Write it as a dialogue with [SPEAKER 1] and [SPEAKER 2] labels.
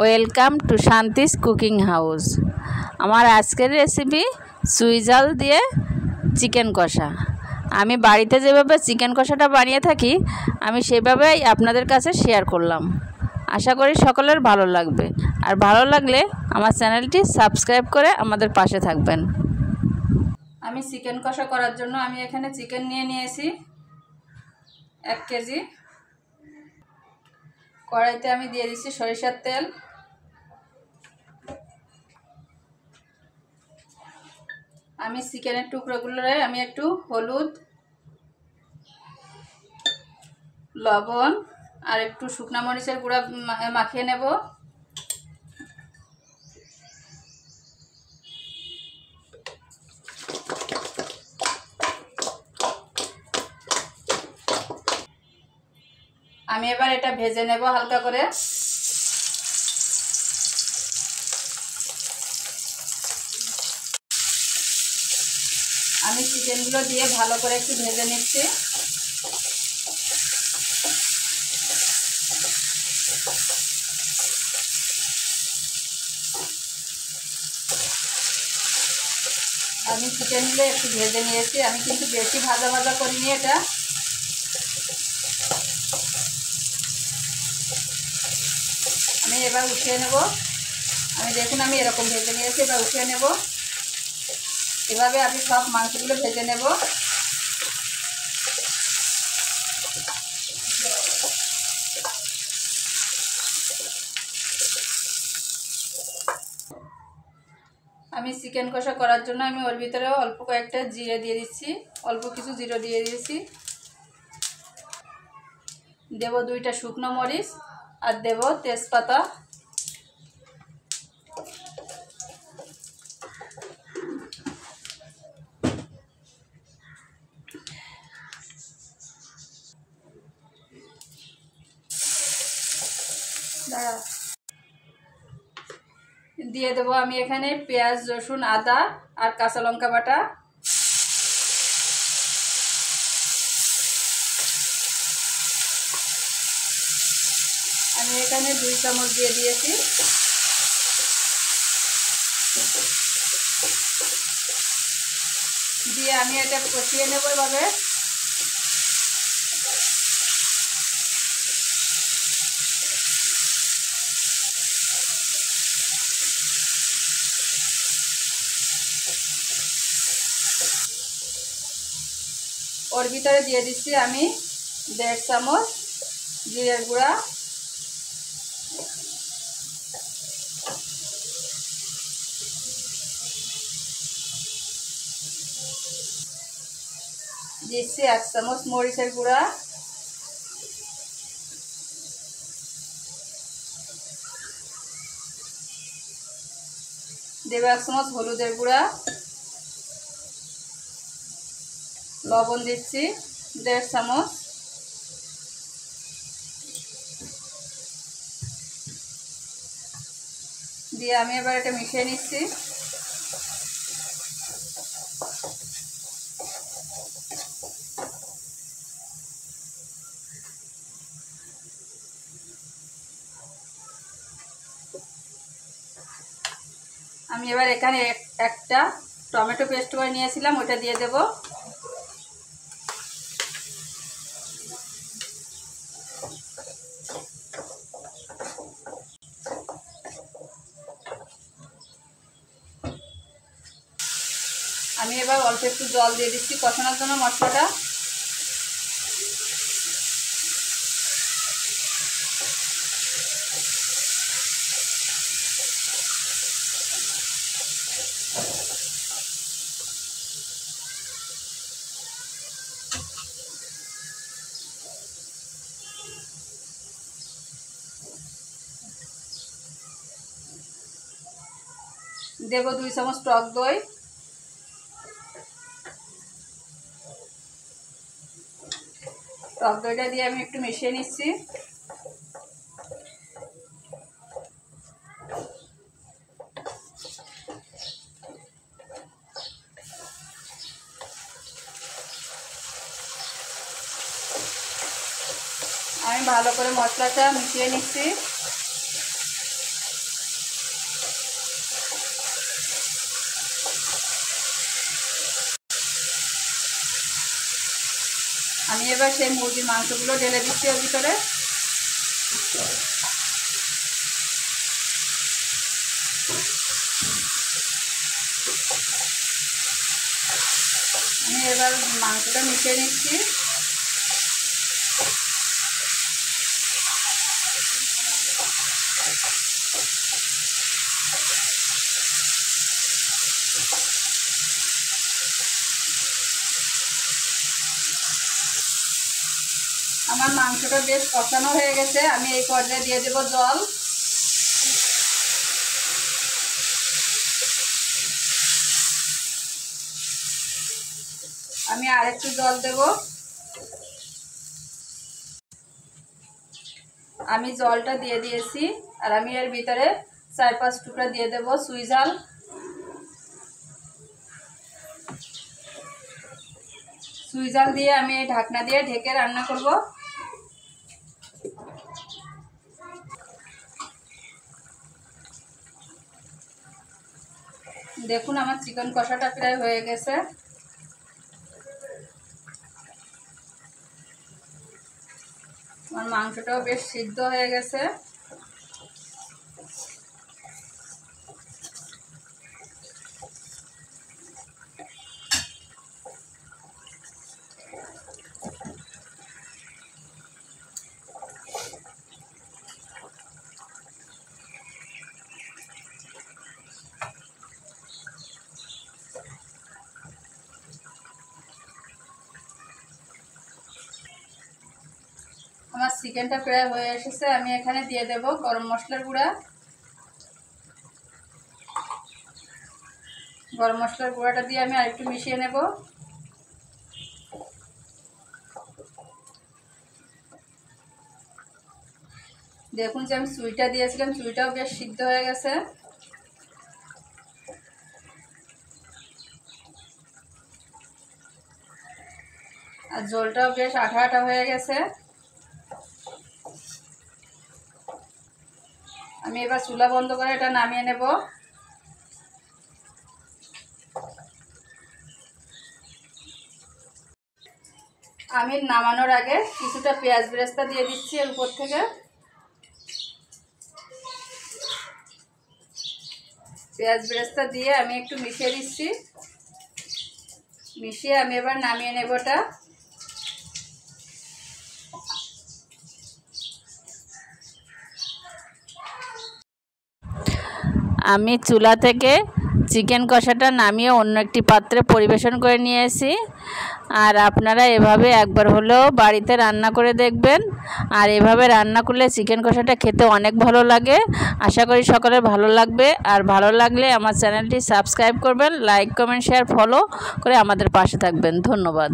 [SPEAKER 1] Welcome to Shanti's cooking house. আমার আজকের recipe চুই ঝাল দিয়ে চিকেন কষা। আমি বাড়িতে যেভাবে চিকেন কষাটা বানিয়ে থাকি আমি সেভাবেই আপনাদের কাছে শেয়ার করলাম। আশা করি সকলের ভালো লাগবে, আর ভালো লাগলে আমার চ্যানেলটি সাবস্ক্রাইব করে আমাদের পাশে থাকবেন। আমি চিকেন কষা করার জন্য আমি এখানে চিকেন নিয়েছি 1 কেজি। কড়াইতে আমি দিয়ে দিচ্ছি সরিষার তেল। আমি চিকেনের টুকরোগুলোরে আমি একটু হলুদ, লবণ আর একটু শুকনো মরিচের গুঁড়া মাখিয়ে নেব। আমি এবার এটা ভেজে নেব হালকা করে। আমি চিকেনগুলো দিয়ে ভালো করে একটু ভেজে নিচ্ছি। আমি চিকেনগুলো একটু ভেজে নিয়েছি, আমি কিন্তু বেশি ভাজা ভাজা করিনি এটা। আমি এবার উঠিয়ে নেব। আমি দেখুন আমি এরকম ভেজে নিয়েছি, এবার উঠিয়ে নেব। এভাবে আমি সব মাংসগুলো ভেজে নেব। আমি চিকেন কষা করার জন্য আমি ওর ভিতরে অল্প কয়েকটা জিরে দিয়ে দিচ্ছি, অল্প কিছু জিরে দিয়ে দিয়েছি। দেব 2টা শুকনো মরিচ আর দেব তেজপাতা। দিয়ে দেবো আমি এখানে পেঁয়াজ, রসুন, আদা আর কাঁচা লঙ্কা বাটা। আমি এখানে 2 চামচ দিয়ে দিয়েছি। দিয়ে আমি এটা কষিয়ে নেব এভাবে। ওর ভিতরে দিয়ে দিচ্ছি আমি 1.5 চামচ জিরের গুঁড়া, দিচ্ছি 1 চামচ মরিচের গুঁড়া, দেব 1 চামচ হলুদের গুঁড়া, লবণ দিচ্ছি 1.5 চামচ, দিয়ে আমি এবার এটা মিশিয়ে নিচ্ছি। আমি এবার এখানে একটা টমেটো পেস্ট করে নিয়েছিলাম, ওটা দিয়ে দেব। আমি এবার অল্প একটু জল দিয়ে দিচ্ছি কষানোর জন্য মশলাটা। দেব 2 চামচ টক দই। টক দইটা দিয়ে আমি একটু মিশিয়ে নিচ্ছি। আমি ভালো করে মশলাটা মিশিয়ে নিচ্ছি। আমি এবার সেই মুরগির মাংসগুলো ঢেলে দিচ্ছি ওর ভিতরে। আমি এবার মাংসটা মিশিয়ে নিচ্ছি। আমার মাংসটা বেশ কষানো হয়ে গেছে। আমি এই পর্যায়ে দিয়ে দেব জল। আমি আর একটু জল দেব। আমি জলটা দিয়ে দিয়েছি। আর আমি এর ভিতরে 4-5 টুকরা দিয়ে দেব সুইজাল। সুইজাল দিয়ে আমি ঢাকনা দিয়ে ঢেকে রান্না করব। দেখুন আমার চিকেন কষাটা প্রায় হয়ে গেছে। আমার মাংসটাও বেশ সিদ্ধ হয়ে গেছে। আমার চিকেনটা প্রায় হয়ে এসেছে। আমি এখানে দিয়ে দেব গরম মশলার গুঁড়া। গরম মশলার গুঁড়াটা দিয়ে আমি আরেকটু মিশিয়ে নেব। দেখুন যে আমি চুইটা দিয়েছিলাম, চুইটাও বেশ সিদ্ধ হয়ে গেছে। আর ঝোলটাও বেশ আঠা আঠা হয়ে গেছে। আমি এবার চুলা বন্ধ করে এটা নামিয়ে নেব। আমি নামানোর আগে কিছুটা পেঁয়াজ বেরেস্তা দিয়ে দিচ্ছি এর উপর থেকে। পেঁয়াজ বেরেস্তা দিয়ে আমি একটু মিশিয়ে দিচ্ছি। মিশিয়ে আমি এবার নামিয়ে নেব এটা। আমি চুলা থেকে চিকেন কষাটা নামিয়ে অন্য একটি পাত্রে পরিবেশন করে নিয়েছি। আর আপনারা এভাবে একবার হলেও বাড়িতে রান্না করে দেখবেন। আর এভাবে রান্না করলে চিকেন কষাটা খেতে অনেক ভালো লাগে। আশা করি সকলের ভালো লাগবে। আর ভালো লাগলে আমার চ্যানেলটি সাবস্ক্রাইব করবেন, লাইক কমেন্ট শেয়ার ফলো করে আমাদের পাশে থাকবেন। ধন্যবাদ।